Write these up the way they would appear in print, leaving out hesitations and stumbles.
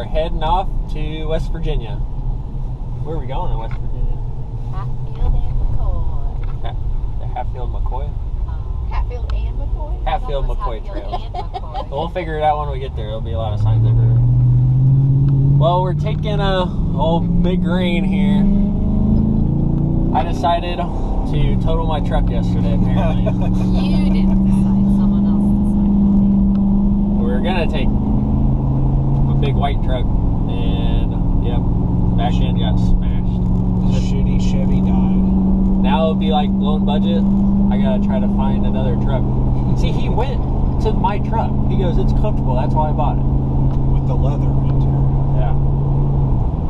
are heading off to West Virginia. Where are we going in West Virginia? Hatfield and McCoy. The Hatfield McCoy? Hatfield and McCoy? Hatfield McCoy Trails. And McCoy. We'll figure it out when we get there. There'll be a lot of signs everywhere. Well, we're taking a big rain here. I decided to total my truck yesterday, apparently. You didn't decide, someone else We were gonna take a big white truck, and yep, back end got smashed. The shitty Chevy died. Now it'll be like blown budget. I gotta try to find another truck. See, he went to my truck. He goes, "It's comfortable. That's why I bought it." With the leather interior. Yeah.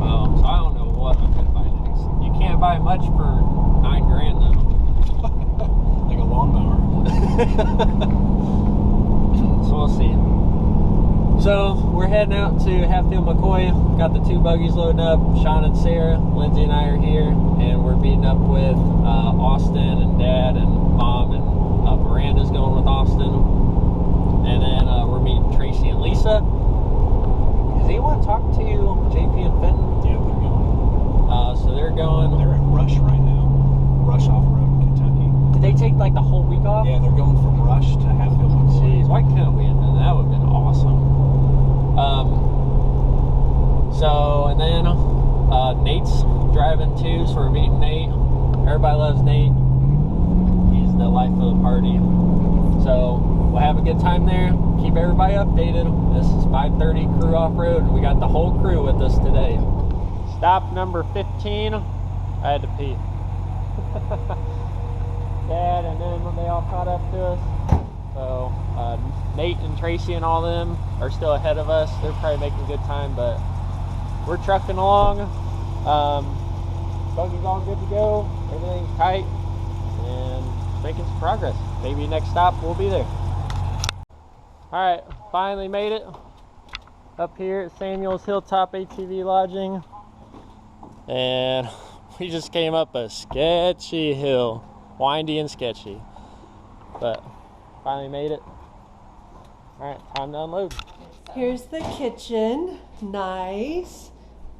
Well, so I don't know what I'm gonna buy next. You can't buy much for $9 grand though. Like a lawnmower. So we'll see. So we're heading out to Hatfield McCoy. Got the 2 buggies loading up. Sean and Sarah, Lindsay and I are here, and we're meeting up with Austin and Dad and Mom, and Miranda's going with Austin, and then we're meeting Tracy and Lisa. Does anyone talk to JP and Fenton? Yeah, they're going. So they're going. They're in Rush right now. Rush off-road in Kentucky. Did they take like the whole week off? Yeah, they're going from Rush to Hatfield McCoy. Jeez, why couldn't we have done that? That would have been awesome. So, and then Nate's driving too, so we're meeting Nate. Everybody loves Nate. He's the life of the party. So, we'll have a good time there. Keep everybody updated. This is 5:30 Crew Off-Road, and we got the whole crew with us today. Stop number 15. I had to pee. Dad and them, they all caught up to us. So Nate and Tracy and all them are still ahead of us. They're probably making good time, but we're trucking along. Buggy's all good to go. Everything's tight and making some progress. Maybe next stop we'll be there. All right, finally made it up here at Samuel's Hilltop ATV Lodging, and we just came up a sketchy hill, windy and sketchy, but finally made it. All right, time to unload. Here's the kitchen, nice,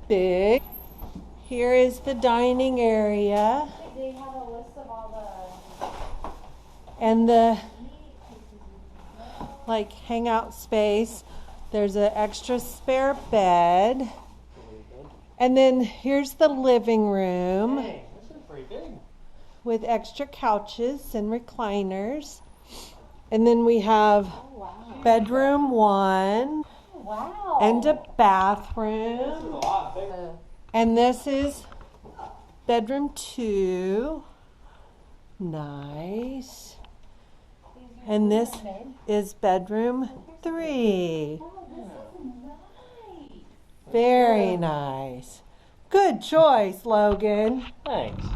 big. Here is the dining area. They have a list of all And the like hangout space. There's an extra spare bed. And then here's the living room. Dang, this is pretty big. With extra couches and recliners. And then we have bedroom 1 Wow. and a This is a bathroom. lot bigger. And this is bedroom 2. Nice. And this is bedroom 3. Very nice. Good choice, Logan. Thanks.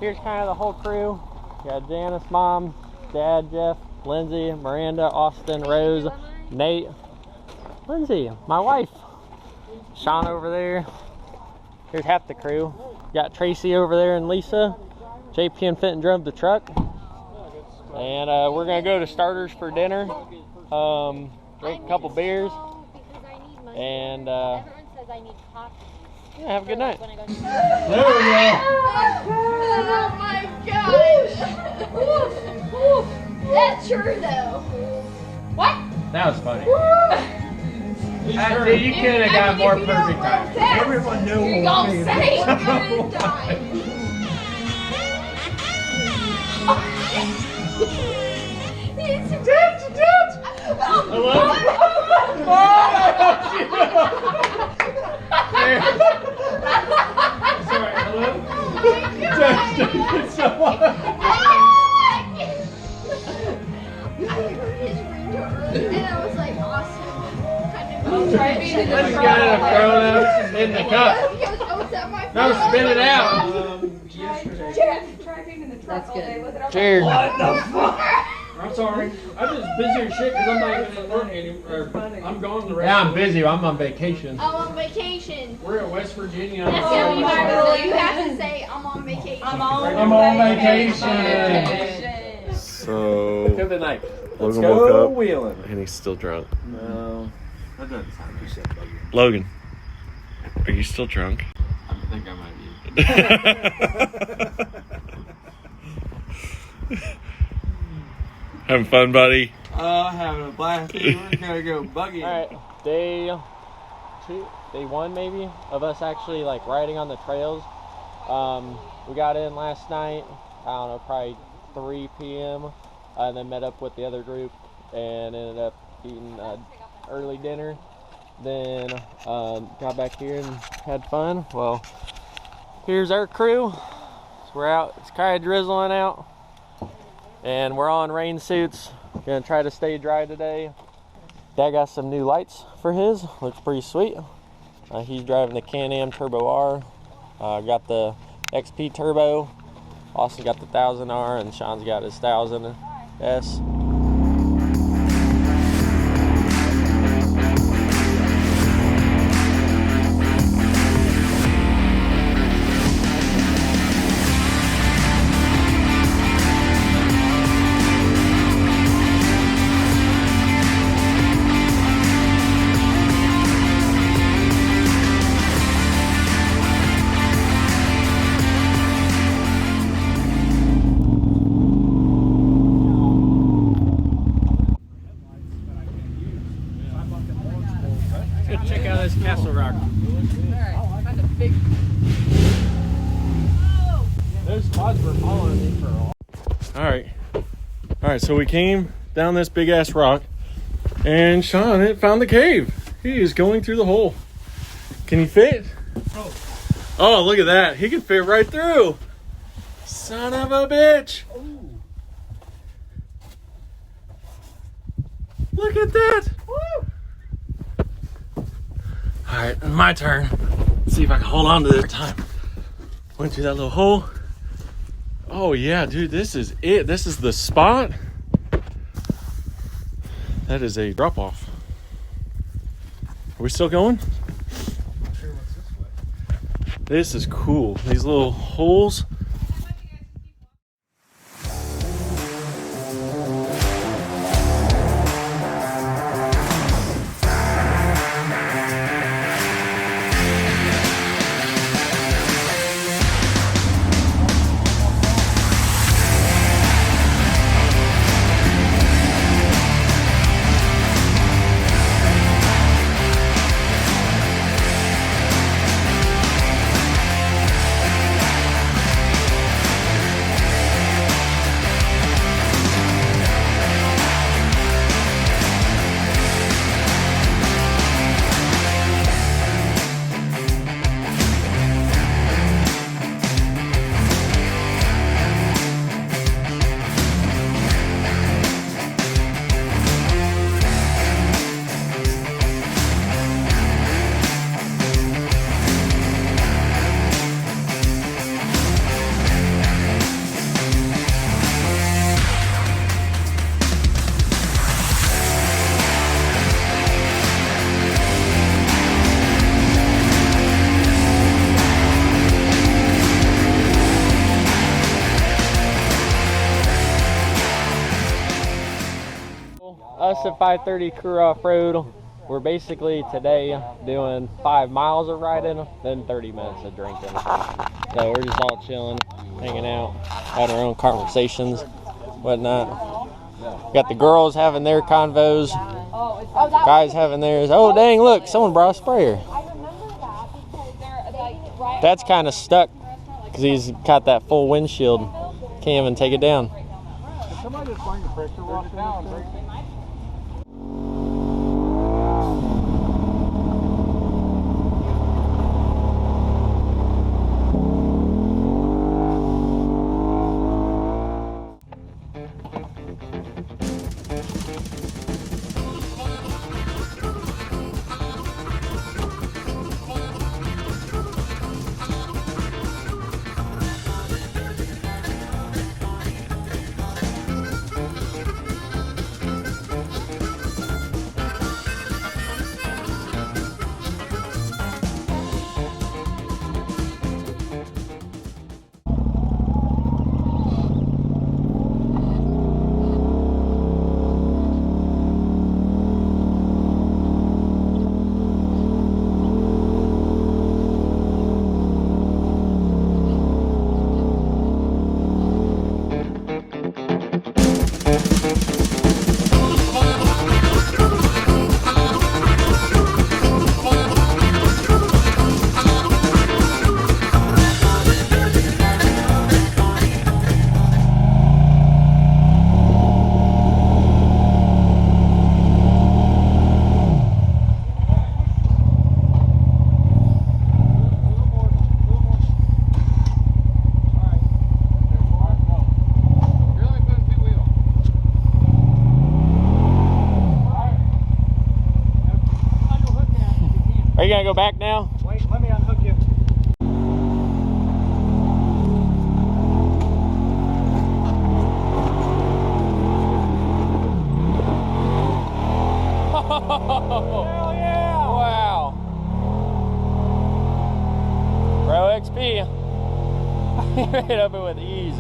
Here's kind of the whole crew. We got Janice, Mom, Dad, Jeff, Lindsay, Miranda, Austin, Rose, Nate, Lindsay, my wife, Sean over there. Here's half the crew. Got Tracy over there and Lisa. JP and Fenton drove the truck. And we're gonna go to Starters for dinner. Drink a couple beers. And Everyone says I need coffee. yeah, have a good night. When I go to There we go. Oh my gosh! That's true though. What? That was funny. You could have got more perfect time. Everyone knew you gonna say Hello? Sorry, hello? And I was like, awesome. Let's get it thrown up in the cup. No, spit it out. That's good. Cheers. What the fuck? I'm sorry. I'm just busy as shit because I'm not even at work anymore. I'm going to the rest. Yeah, I'm busy. I'm on vacation. I'm on vacation. We're in West Virginia. That's how you have to say I'm on vacation. I'm on vacation. So Good night. Logan Go woke up wheeling. and he's still drunk. No, that doesn't sound you said buggy. Logan, are you still drunk? I think I might be. Having fun, buddy? Having a blast. We're gonna go buggy. All right, day 1 maybe of us actually like riding on the trails. We got in last night. I don't know, probably 3 p.m. And then met up with the other group and ended up eating early dinner. Then got back here and had fun. Well, here's our crew. So we're out. It's kind of drizzling out, and we're on rain suits. Gonna try to stay dry today. Dad got some new lights for his. Looks pretty sweet. He's driving the Can-Am Turbo R. Got the XP Turbo. Austin got the 1000R, and Sean's got his 1000S. Check out this Castle Rock. Those pods were following me for a while. All right, so we came down this big ass rock and Sean had found the cave. He is going through the hole. Can he fit? Oh, look at that. He can fit right through. Son of a bitch. Look at that. Woo. All right, my turn. Let's see if I can hold on to this time. Went through that little hole. Oh yeah, dude, this is it. This is the spot. That is a drop off. Are we still going? This is cool. These little holes. Us at 530 Crew Off-Road, we're basically today doing 5 miles of riding, then 30 minutes of drinking. So we're just all chilling, hanging out, having our own conversations, whatnot. Got the girls having their convos. Guys having theirs. Oh, dang, look, someone brought a sprayer. I remember that because they're like right. That's kind of stuck because he's got that full windshield. Can't even take it down. Somebody just bring the pressure washer down. Are you gonna go back now? Wait, let me unhook you. Hell yeah! Wow. Pro XP. Right up it with ease.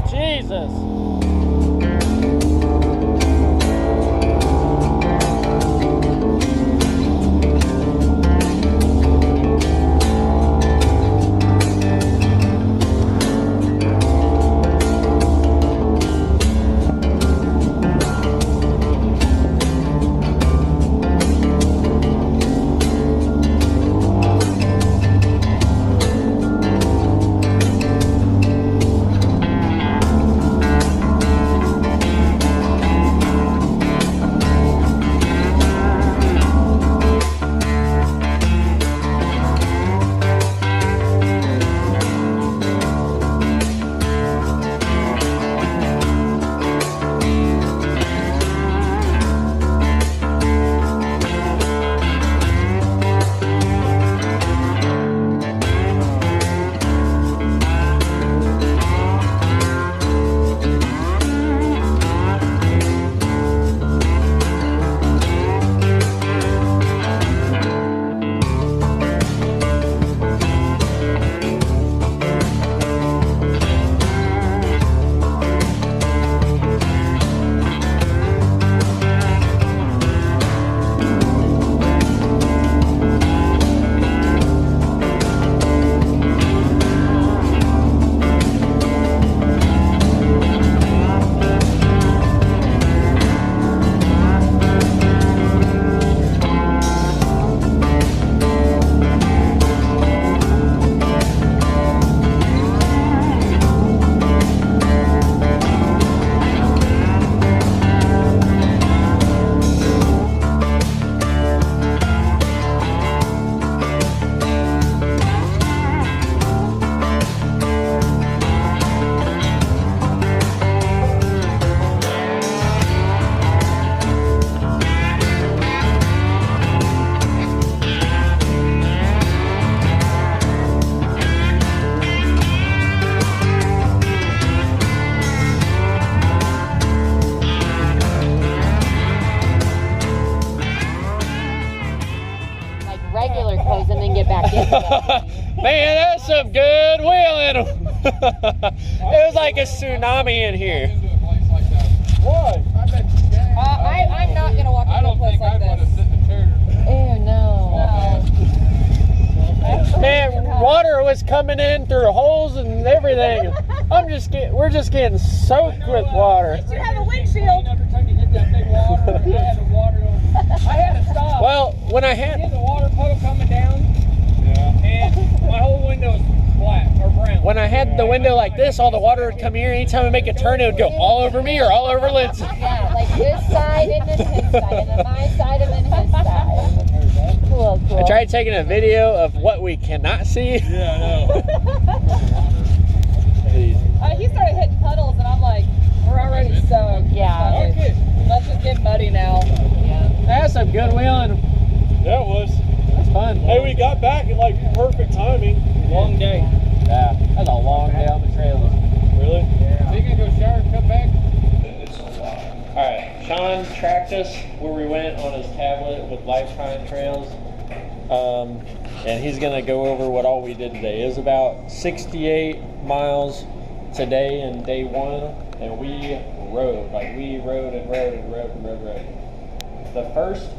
Jesus. Man, that's some good wheeling. It was like a tsunami in here. Why? I'm not gonna walk into a place like this. Ew, no. Man, water was coming in through holes and everything. We're just getting soaked with water. You have a windshield. Every time you hit that big water, I had to water I had to stop. Well, when I I had had the water puddle coming down, and my whole window was black or brown. when I had the window like this, all the water would come here. Anytime I make a turn, it would go all over me or all over Lindsay. Yeah, like this side and then his side, and then my side and then his side. Cool. I tried taking a video of what we cannot see. Yeah, I know. He started hitting puddles, and I'm like, we're already soaked. Yeah. Okay. Let's just get muddy now. That's some good wheeling. Yeah, it was. That's fun. Hey, we got back at like perfect timing. Long day. Yeah, that's a long day on the trails. Really? So you gonna go shower and come back? Alright, Sean tracked us where we went on his tablet with Lifetime Trails. And he's going to go over what all we did today. It was about 68 miles today in day one, and we rode. Like, we rode. The first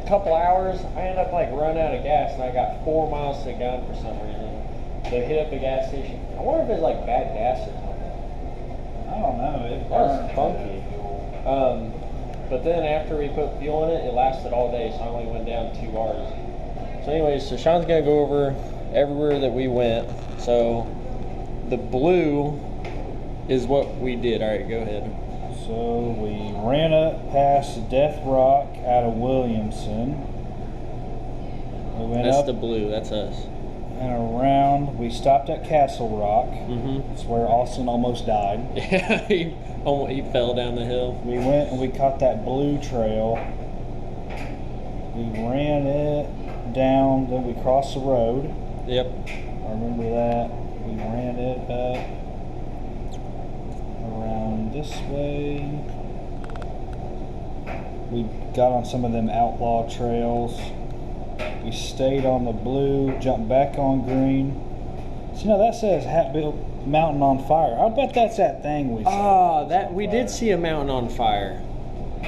couple hours, I ended up like running out of gas, and I got 4 miles to the gun for some reason. So I hit up the gas station. I wonder if it's like bad gas or something. I don't know. That was funky. But then after we put fuel in it, it lasted all day, so I only went down 2 bars. So anyways, so Sean's gonna go over everywhere that we went. So the blue is what we did. All right, go ahead. So we ran up past Death Rock out of Williamson. We went That's up the blue. That's us. and around. We stopped at Castle Rock. Mm-hmm. It's where Austin almost died. Yeah, he fell down the hill. We went and we caught that blue trail. We ran it down, then we crossed the road. Yep. I remember that. We ran it up around this way. We got on some of them outlaw trails. We stayed on the blue, jumped back on green. So now that says Hatfield Mountain on Fire. I bet that's that thing we saw. Oh, we did see a mountain on fire.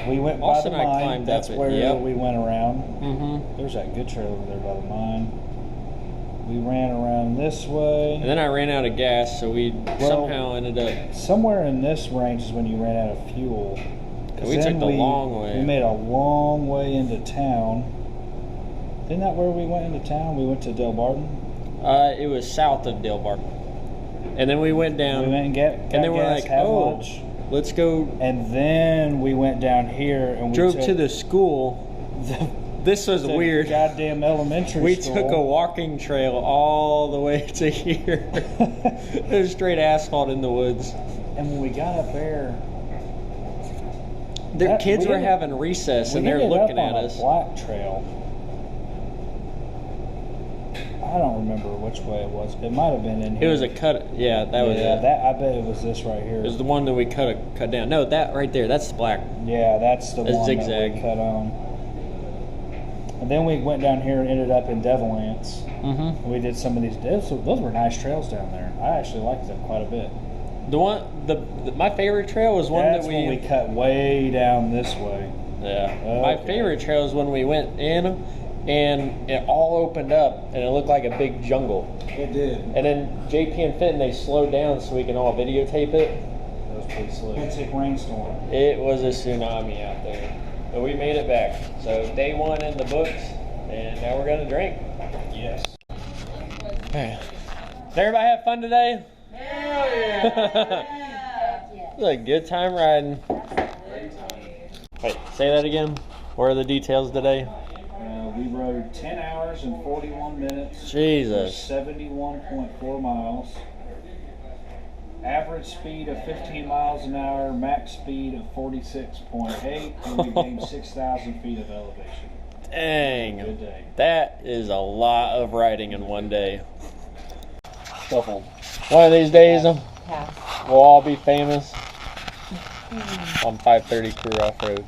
We went Austin by the and I mine. climbed That's up it, where yep. we went around. Mm-hmm. There's that good trail over there by the mine. We ran around this way. And then I ran out of gas, so we somehow ended up. Somewhere in this range is when you ran out of fuel. 'Cause We then took the long way. We made a long way into town. Isn't that where we went into town? We went to Del Barton. It was south of Del Barton. And then we went down. We went and got and then we're gas, like, had oh, lunch. let's go. And then we went down here and we Drove took to the school. This was the weird. goddamn elementary We school. took a walking trail all the way to here. It was straight asphalt in the woods. And when we got up there, Their That- kids we were ended- having recess we and they're ended looking up at on us. a black trail. I don't remember which way it was. It might have been in It here. was a cut. Yeah, that was yeah, it. that I bet it was this right here. It was the one that we cut down. No, that right there. That's the black. Yeah, that's the A one zigzag. that we cut on. And then we went down here and ended up in Devilance. Mm-hmm. We did some of these. Those were nice trails down there. I actually liked them quite a bit. The one, my favorite trail was one That's that when we cut way down this way. Yeah. Okay. My favorite trail is when we went in and it all opened up and it looked like a big jungle. It did. And then JP and Fenton, they slowed down so we can all videotape it. That was pretty slick. Hectic rainstorm. It was a tsunami out there. But we made it back. So day one in the books, and now we're gonna drink. Yes. Hey. Did everybody have fun today? Yeah! It was a good time riding. Wait, say that again. What are the details today? We rode 10 hours and 41 minutes. Jesus. 71.4 miles. Average speed of 15 miles an hour, max speed of 46.8, and we gained 6,000 feet of elevation. Dang. Good day. That is a lot of riding in one day. One of these days, we'll all be famous on 530 Crew Off-Road.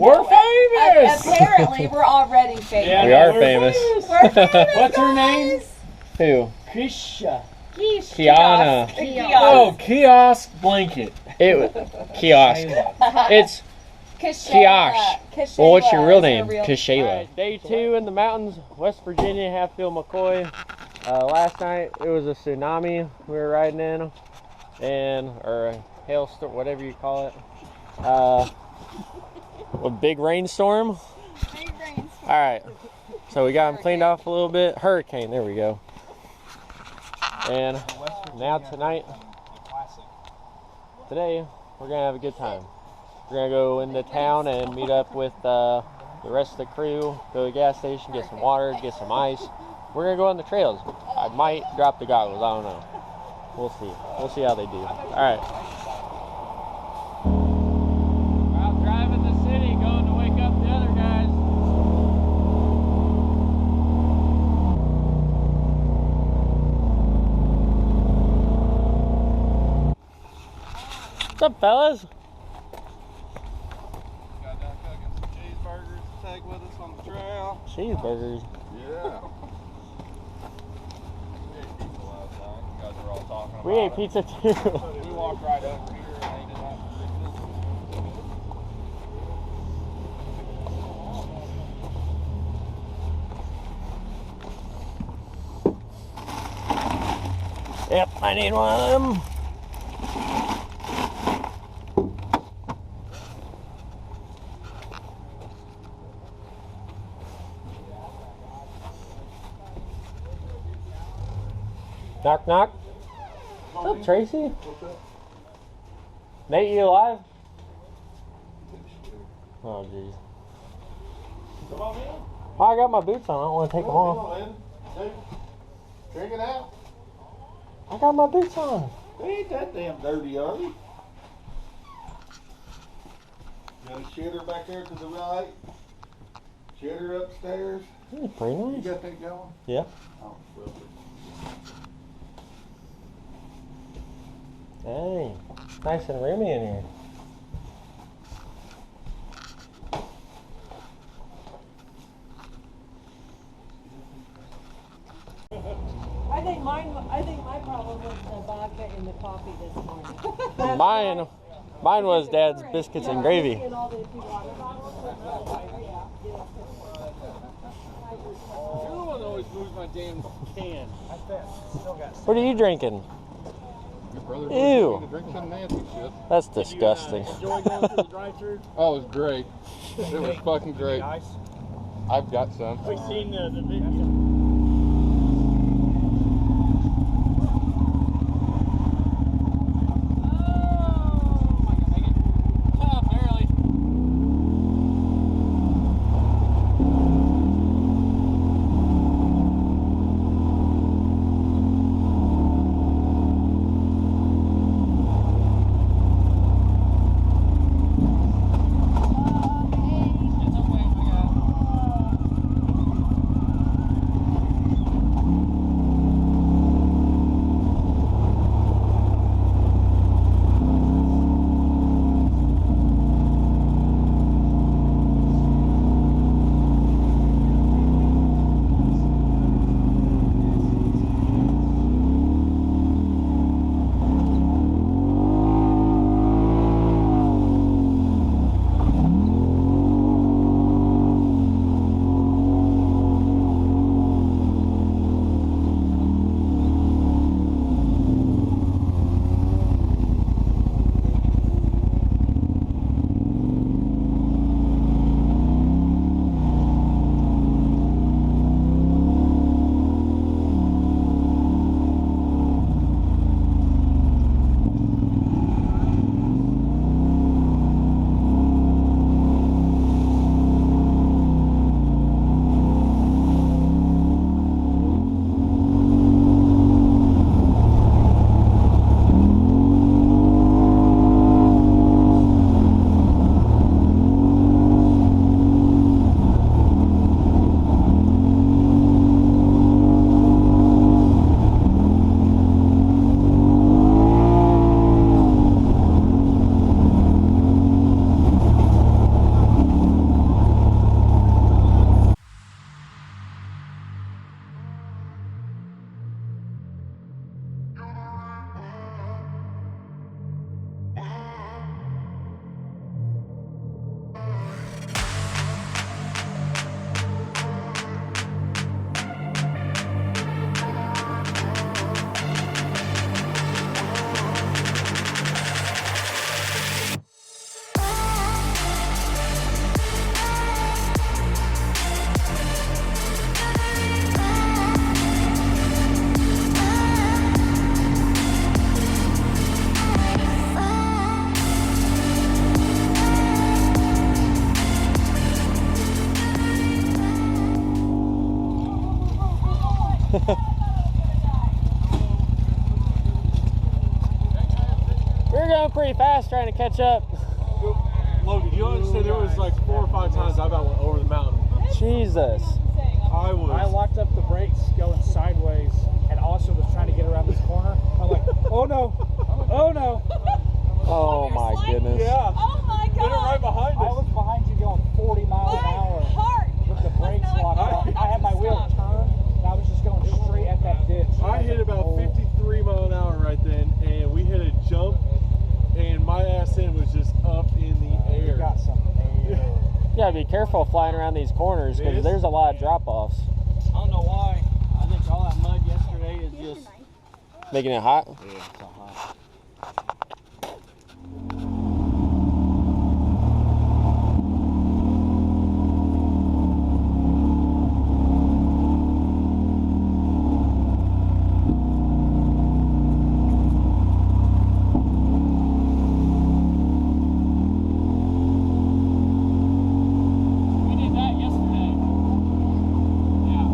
We're famous! Apparently, we're already famous. Yeah, We are we're famous. We're famous. What's her name? Who? Krisha. Kiana. Oh, kiosk blanket. Kiosk. It's Kiosh. Well, what's your real name? Kashayla. Day 2 in the mountains, West Virginia, Hatfield McCoy. Last night it was a tsunami we were riding in, or a hailstorm, whatever you call it. A big rainstorm. All right, so we got them cleaned off a little bit. Hurricane, there we go. And now today we're gonna have a good time. We're gonna go into town and meet up with the rest of the crew, go to the gas station, get some water, get some ice. We're gonna go on the trails. I might drop the goggles, I don't know. We'll see. We'll see how they do. All right. We're out driving the city, going to wake up the other guys. What's up, fellas? Got done cooking some cheeseburgers to take with us on the trail. Cheeseburgers. Yeah. We ate pizza last night. You guys were all talking about We ate pizza too. We walked right over here and ate it out. Yep, I need one of them. Knock, knock. What's up, Tracy? Nate, you alive? Oh, jeez. Oh, I got my boots on. I don't want to take them off. Drink it out. I got my boots on. They ain't that damn dirty, are they? Got a shitter back there to the right. Shitter upstairs. Pretty You nice. got that going? Yeah. Oh, well. Hey, nice and roomy in here. I think my problem was the vodka in the coffee this morning. Mine was Dad's biscuits and gravy. And all the empty water bottles. You're the one that always moves my damn can. What are you drinking? Your brother Ew. to drink some nasty shit. That's disgusting. Enjoy going through the drive-thru? Oh, it was great. It was fucking great. Nice. I've got some. We've seen the video. We were going pretty fast trying to catch up. Logan, you understand there was like 4 or 5 times I about went over the mountain. Jesus. I was. locked up the brakes going sideways, and Austin was trying to get around this corner. I'm like, oh no, oh no. Oh my goodness. Yeah. Oh my They were right god! behind I us. was behind you going 40 miles an My hour heart with the brakes was not locked going up. I had my wheel stop. turned, and I was just going straight at that ditch. I hit about Oh. 53 mile an hour right then, and we hit a jump, and my ass end was just up in the You air. got some air. You gotta be careful flying around these corners because This? there's a lot of drop-offs. I don't know why. I think all that mud yesterday is just. Making it hot? Yeah, it's so hot. We did that yesterday. Yeah.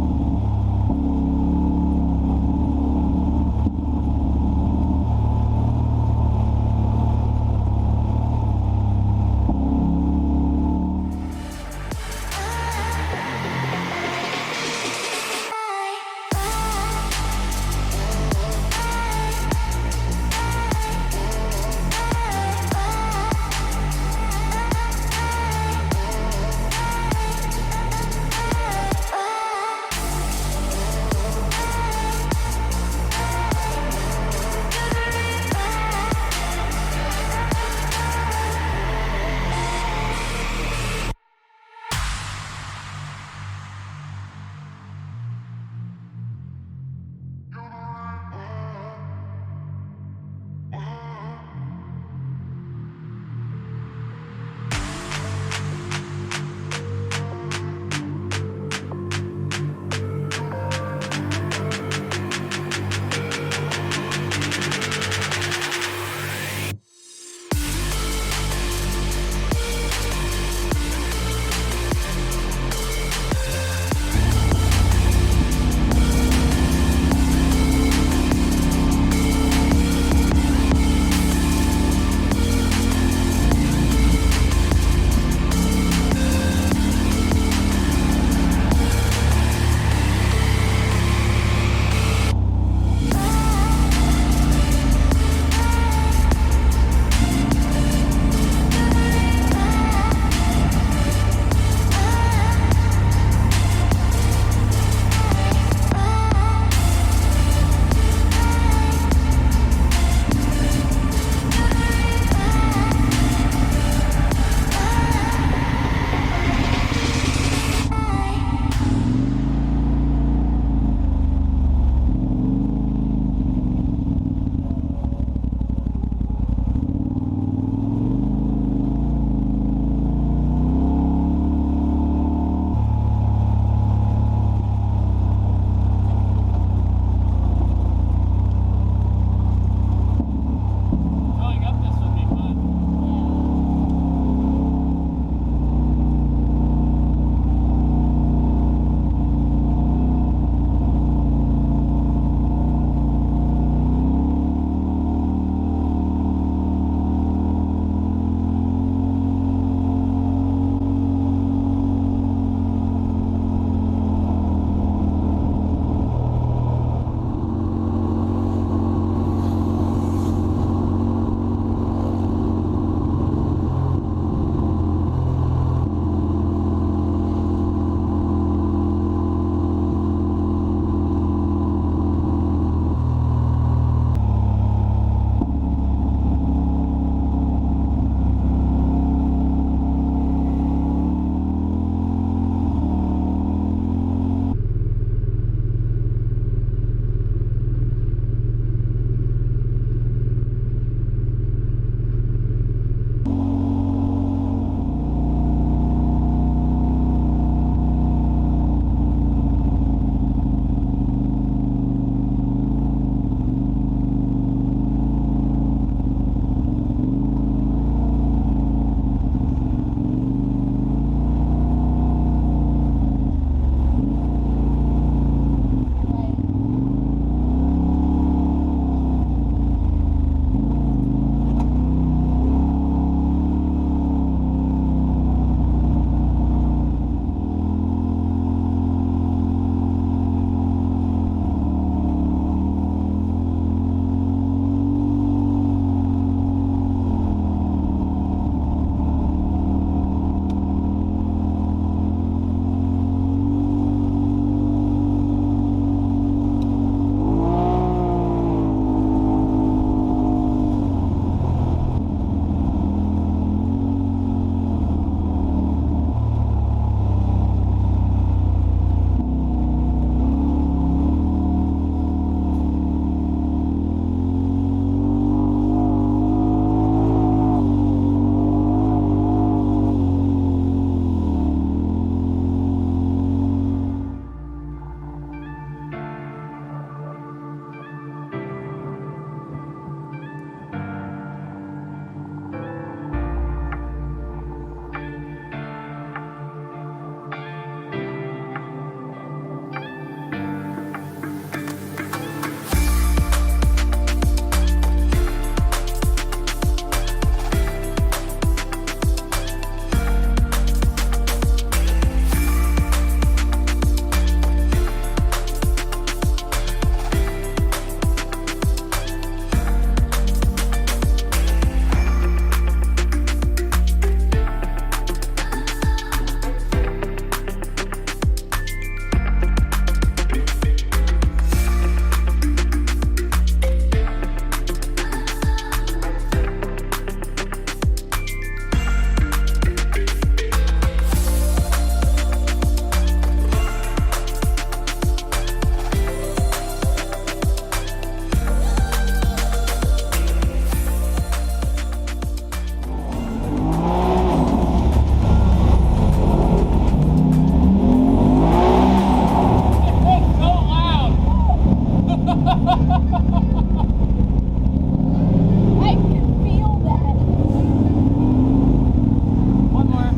I can feel that. One more.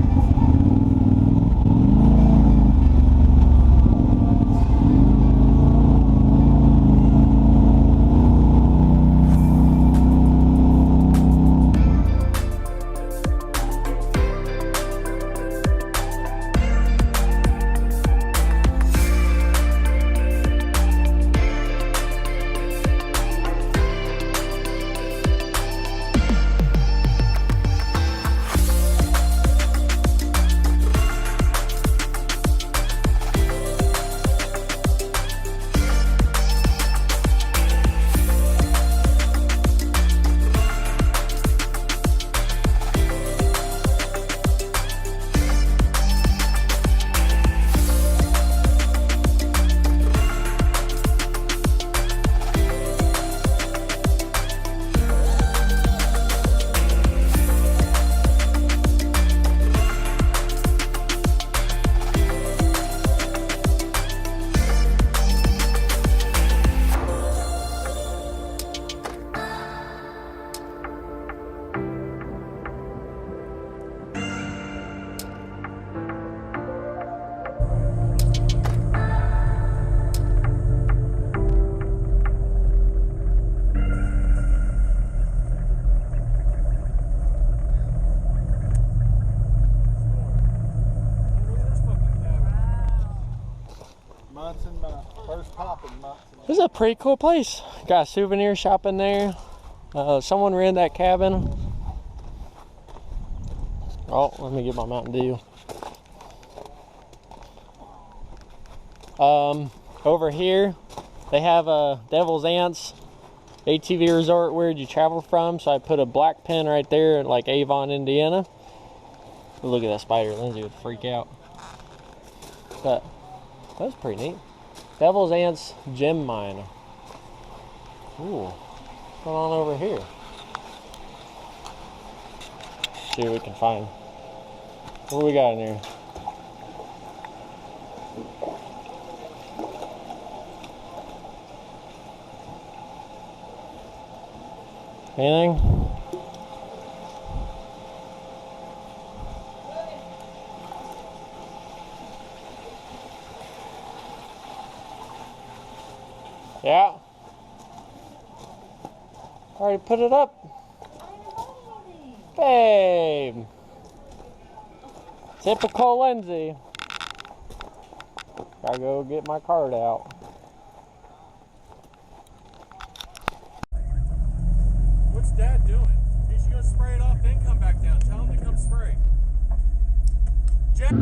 Munson, my first pop in Munson. This is a pretty cool place. Got a souvenir shop in there. Someone ran that cabin. Oh, let me get my Mountain Dew. Over here, they have a Devil's Ants ATV resort. Where'd you travel from? So I put a black pin right there, like Avon, Indiana. Look at that spider. Lindsay would freak out. But that was pretty neat. Devil's Ants Gem Mine. Ooh, what's going on over here? See what we can find. What do we got in here? Anything? Yeah. Already put it up. Babe. Typical Lindsay. Gotta go get my card out. What's Dad doing? He should go spray it off, then come back down. Tell him to come spray. Jack.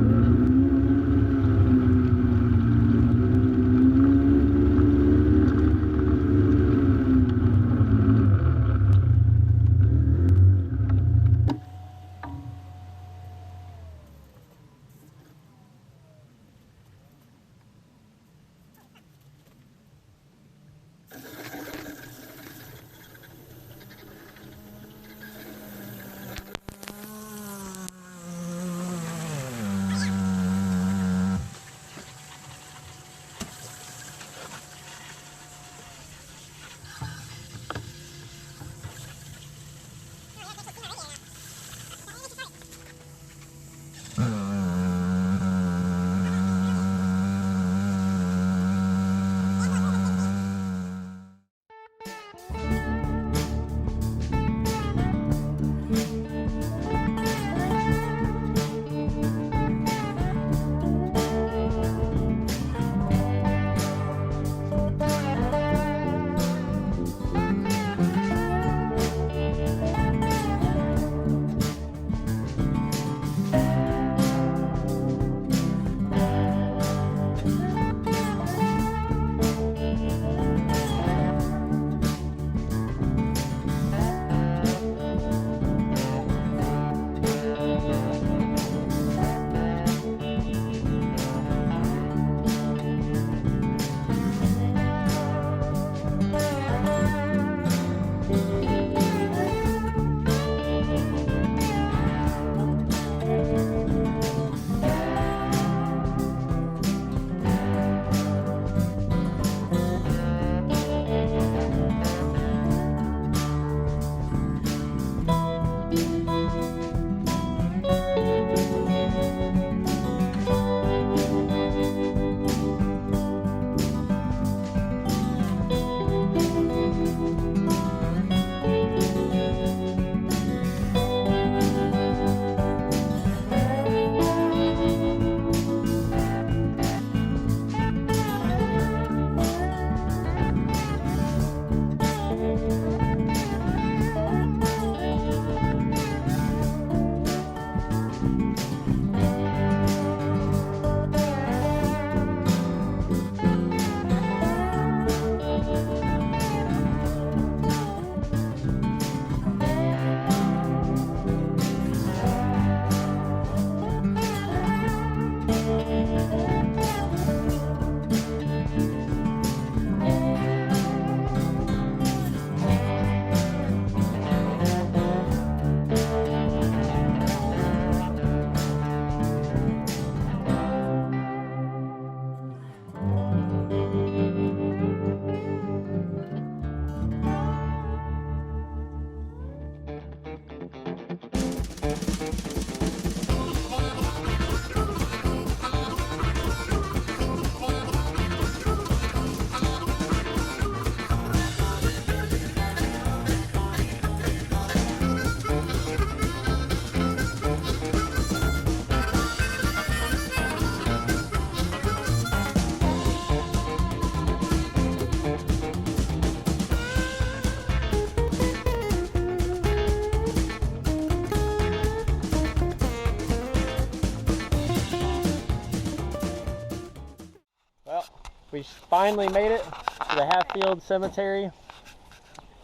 We finally made it to the Hatfield Cemetery.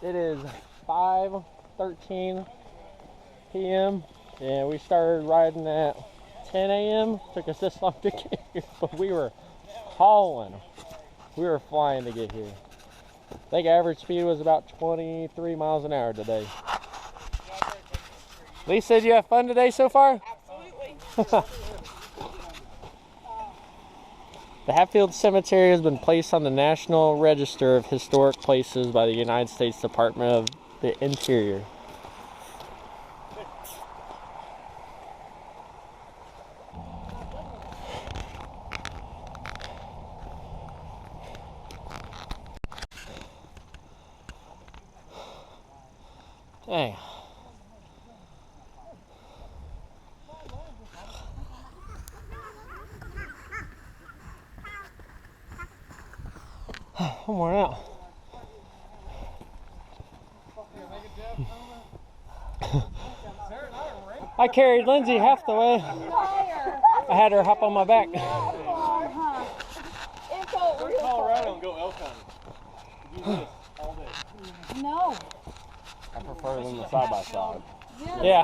It is 5:13 p.m. and we started riding at 10 a.m. Took us this long to get here, but we were hauling. We were flying to get here. I think average speed was about 23 miles an hour today. Lisa, did you have fun today so far? Absolutely. The Hatfield Cemetery has been placed on the National Register of Historic Places by the United States Department of the Interior. Dang. I'm worn out. I carried Lindsay half the way. I had her hop on my back. Colorado and go elk hunting. Do this all day. No. I prefer them the side by side. Yeah.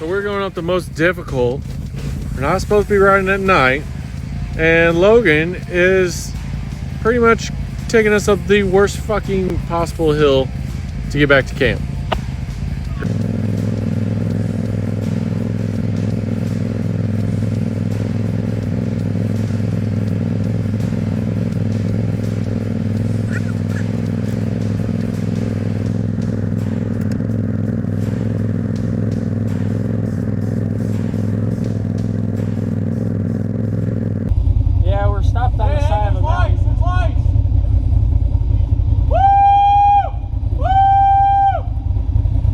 So we're going up the most difficult. We're not supposed to be riding at night. And Logan is pretty much taking us up the worst fucking possible hill to get back to camp. Yeah, we're stopped on the side of a mountain.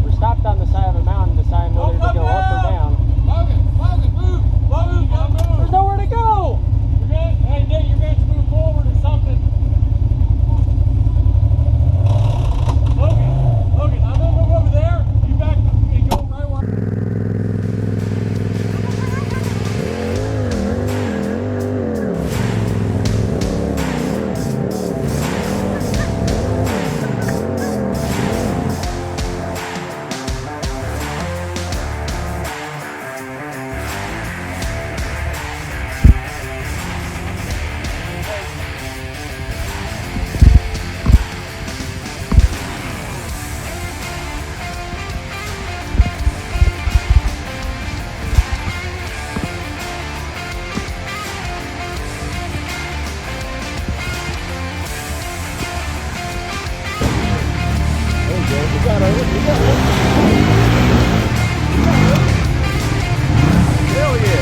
We're stopped on the side of a mountain deciding whether to go up or down. Logan, move! Logan, you gotta move! There's nowhere to go! Hey, Nate, you're going to move forward or something. Logan, I'm gonna move over there. You back and go right where. Hell yeah.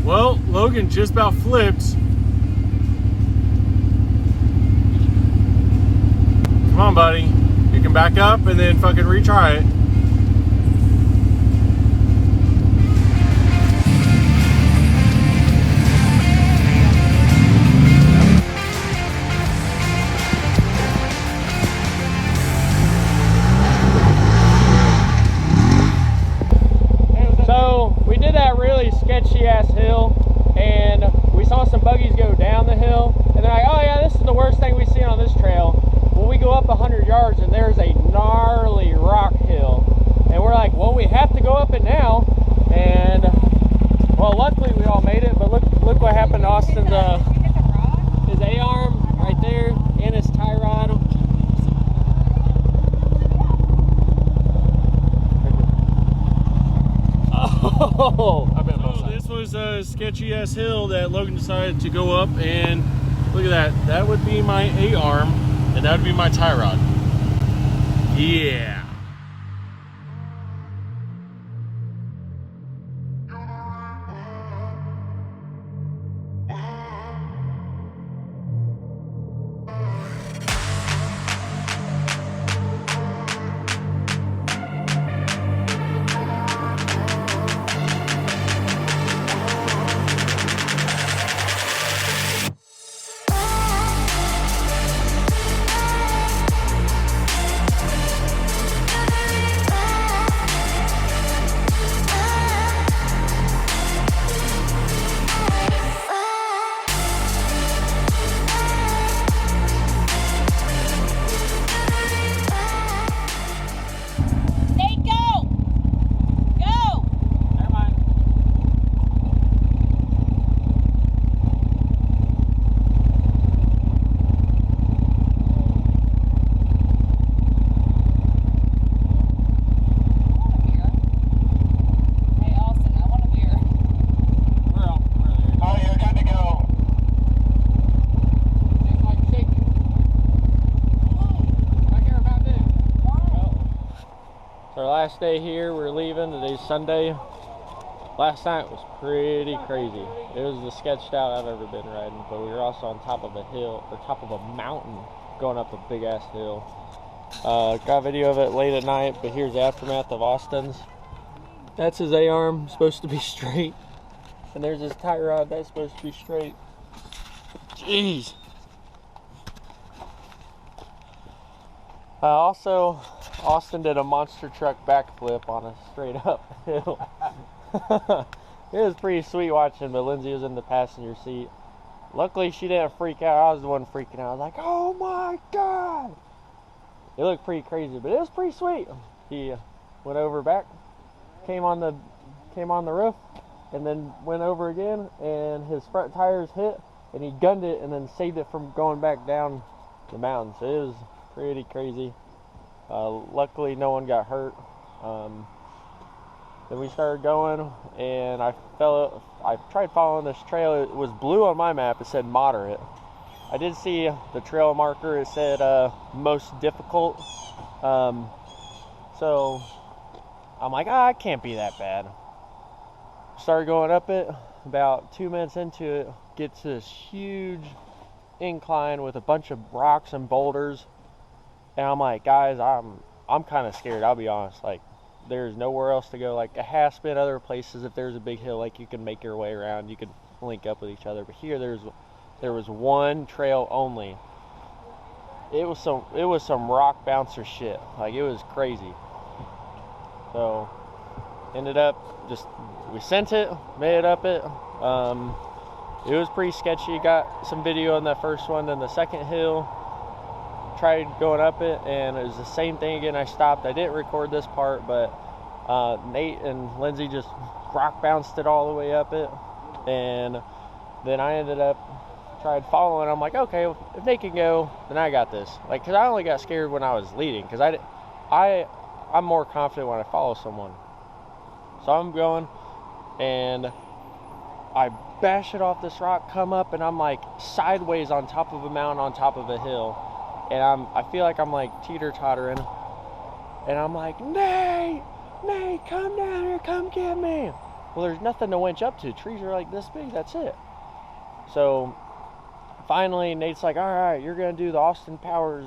Well, Logan just about flipped. Come on, buddy. You can back up and then fucking retry it. So we did that really sketchy ass hill, and we saw some buggies go down the hill, and they're like, oh yeah, this is the worst thing we've seen on this trail. Well, we go up 100 yards and there's a gnarly rock hill, and we're like, well, we have to go up it now. And well, luckily we all made it, but look what happened to Austin's his A-arm right there and his tie rod. Oh, So this was a sketchy ass hill that Logan decided to go up, and look at that. That would be my A-arm, and that would be my tie rod. Yeah. last day here. We're leaving. Today's Sunday. Last night was pretty crazy. It was the sketched out I've ever been riding, but we were also on top of a hill, or top of a mountain, going up a big ass hill. Got video of it late at night, but here's the aftermath of Austin's. That's his A-arm, supposed to be straight. And there's his tie rod, that's supposed to be straight. Jeez. Also, Austin did a monster truck backflip on a straight up hill. It was pretty sweet watching, but Lindsay was in the passenger seat. Luckily, she didn't freak out. I was the one freaking out. I was like, oh my God. It looked pretty crazy, but it was pretty sweet. He went over back, came on the roof, and then went over again, and his front tires hit, and he gunned it and then saved it from going back down the mountain. So it was pretty crazy. Luckily, no one got hurt. Then we started going, and I tried following this trail. It was blue on my map. It said moderate. I did see the trail marker. It said most difficult. So I'm like, it can't be that bad. Started going up it. About 2 minutes into it, get to this huge incline with a bunch of rocks and boulders. And I'm like, guys, I'm kind of scared. I'll be honest. Like, there's nowhere else to go. Like, it has been other places. If there's a big hill, like, you can make your way around. You can link up with each other. But here, there was one trail only. It was some rock bouncer shit. Like, it was crazy. So ended up we sent it, made it up it. It was pretty sketchy. Got some video on that first one. Then the second hill, tried going up it, and it was the same thing again. I stopped. I didn't record this part, but Nate and Lindsay just rock bounced it all the way up it, and then I ended up tried following. I'm like, okay, if they can go, then I got this. Like, because I only got scared when I was leading, because I'm more confident when I follow someone. So I'm going, and I bash it off this rock, come up, and I'm like sideways on top of a mountain, on top of a hill. And I feel like I'm like teeter-tottering, and I'm like, Nate, come down here, come get me. Well, there's nothing to winch up to. Trees are like this big, that's it. So finally, Nate's like, all right, you're gonna do the Austin Powers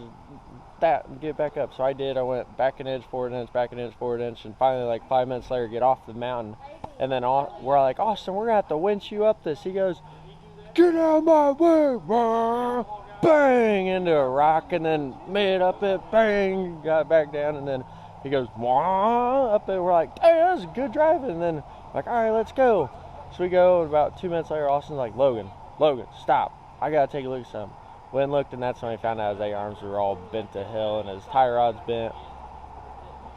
that and get back up. So I did. I went back an inch, forward an inch, back an inch, forward an inch, and finally, like 5 minutes later, get off the mountain. And then we're like, Austin, we're gonna have to winch you up this. He goes, get out of my way, bang, into a rock, and then made up it, bang, got back down, and then he goes, wah, up there. We're like, hey, that was good driving. And then like, all right, let's go. So we go, and about 2 minutes later, Austin's like, Logan, stop. I gotta take a look at something. Went and looked, and that's when we found out his A-arms were all bent to hell, and his tie rod's bent.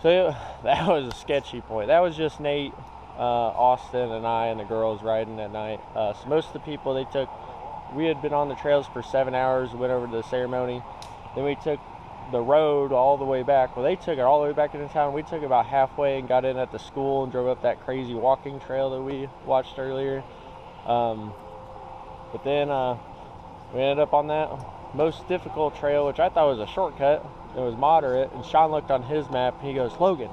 So that was a sketchy point. That was just Nate, Austin, and I, and the girls riding at night. So most of the people we had been on the trails for 7 hours, went over to the ceremony. Then we took the road all the way back. Well, they took it all the way back into town. We took it about halfway and got in at the school and drove up that crazy walking trail that we watched earlier. But then we ended up on that most difficult trail, which I thought was a shortcut. It was moderate, and Sean looked on his map, and he goes, Logan,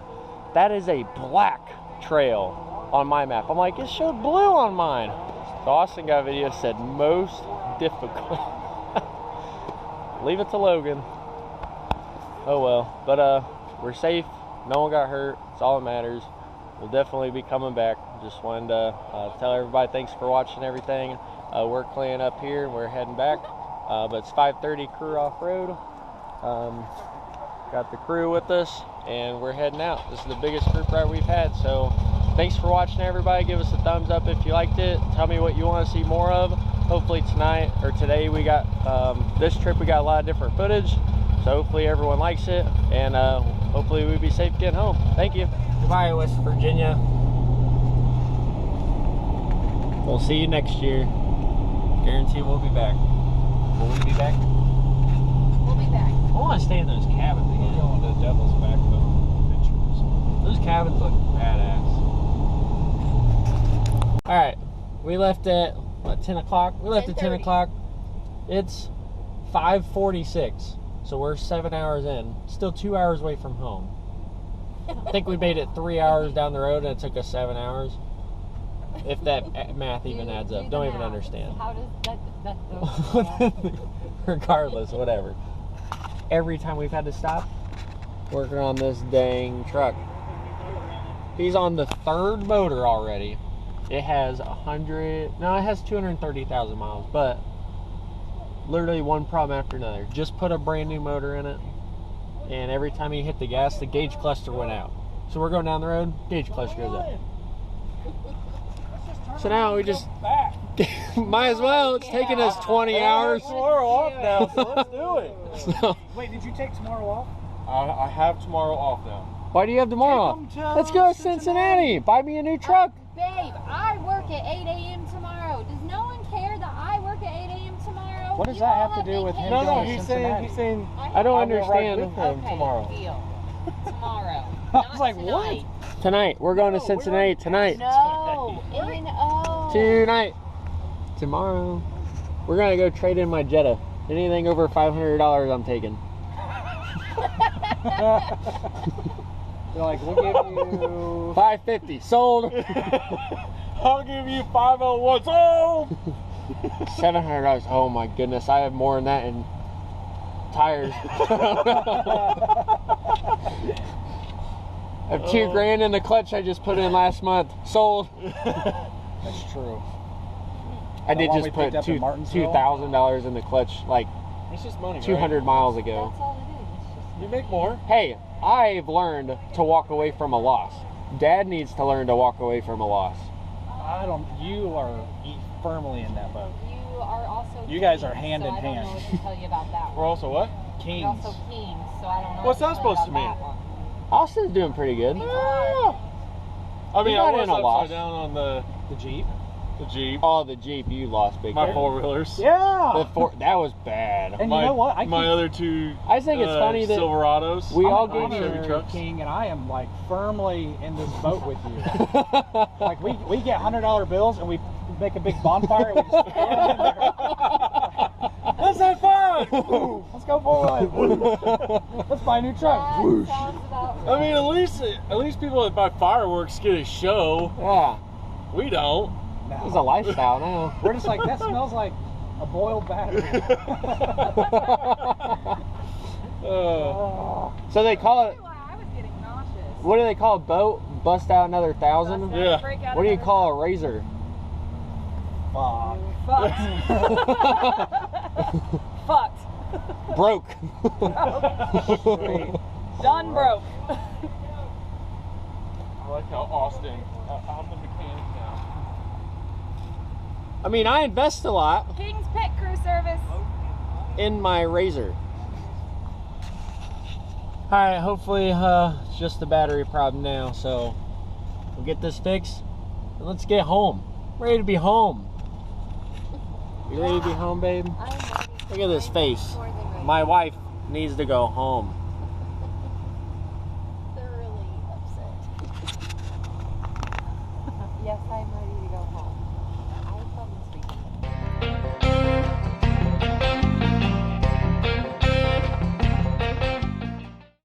that is a black trail on my map. I'm like, it showed blue on mine. So Austin got a video, said most difficult. Leave it to Logan. Oh well. But we're safe. No one got hurt. It's all that matters. We'll definitely be coming back. Just wanted to tell everybody thanks for watching everything. We're cleaning up here and we're heading back. But it's 5:30 crew off-road. Got the crew with us and we're heading out. This is the biggest group ride we've had. So thanks for watching, everybody. Give us a thumbs up if you liked it. Tell me what you want to see more of. Hopefully tonight or today we got this trip, we got a lot of different footage. So hopefully everyone likes it, and hopefully we'll be safe getting home. Thank you. Goodbye, West Virginia. We'll see you next year. Guarantee we'll be back. Will we be back? We'll be back. I want to stay in those cabins again. We're going to Devil's Backbone Pictures. Those cabins look badass. Alright, we left at, what, 10 o'clock? We left at 10 o'clock. It's 5:46, so we're 7 hours in. Still 2 hours away from home. I think we made it 3 hours down the road and it took us 7 hours. If that math even adds up. Don't even understand. How does that Regardless, whatever. Every time we've had to stop working on this dang truck. He's on the 3rd motor already. It has 230,000 miles, but literally one problem after another. Just put a brand new motor in it, and every time he hit the gas, the gauge cluster went out. So we're going down the road, gauge cluster goes up. So now we just might as well. It's taking us 20 hours. Tomorrow off now, so let's do it. So, Wait, did you take tomorrow off? I have tomorrow off now. why do you have tomorrow off? Let's go to Cincinnati. Buy me a new truck. Babe, I work at 8 a.m. tomorrow. Does no one care that I work at 8 a.m. tomorrow? What does You that all have to do with him? No, going to he's Cincinnati? saying I don't I'm gonna ride understand. with him Okay, tomorrow. deal. Tomorrow. I was like, what? Tonight. We're going to Cincinnati tonight. No. N-O. Tonight. Tomorrow. We're going to go trade in my Jetta. Anything over $500 I'm taking. They're like, we'll give you... $550. Sold. I'll give you 501. Sold. $700. Oh my goodness. I have more than that in tires. I have $2,000 in the clutch I just put in last month. Sold. That's true. I did one just we put picked up in Martinsville? $2,000 in the clutch like It's just money, 200 miles ago. That's all it is. It's just You make more. Hey, I've learned to walk away from a loss. Dad needs to learn to walk away from a loss. You are firmly in that boat. you are also You guys kings, are hand so in I don't hand. know what to tell you about that We're one. also what? Kings. You're also kings, so I don't know What's what that to tell you supposed to about mean? that one. Austin's doing pretty good. I mean, You're I not was in a upside loss. down on the Jeep. Jeep. Oh, the Jeep, you lost big My time. 4-wheelers. Yeah. That was bad. And you know what? My other two I think it's funny that Silverados. we all I'm gave an you... Chevy trucks. king, and I am like firmly in this boat with you. Like we get $100 bills and we make a big bonfire. And we just throw them in there. Let's have fun. Let's go forward. Let's buy a new truck. That sounds about I mean, at least people that buy fireworks get a show. Yeah, We don't. it's a lifestyle now. We're just like, that smells like a boiled battery. So they call it... Why I was getting nauseous. What do they call a boat? Bust out another 1,000? Yeah. Break out What do you another- call a razor? Fuck. Fucked. Broke. Done broke. I like how Austin. I'm the mechanic now. I mean, I invest a lot King's Pet Crew Service. in my razor. Alright, hopefully it's just a battery problem now, so we'll get this fixed and let's get home. Ready to be home. You ready to be home, babe? I'm ready. Look at this face. More than ready. My wife needs to go home. Thoroughly upset. Yes, I'm ready to go home.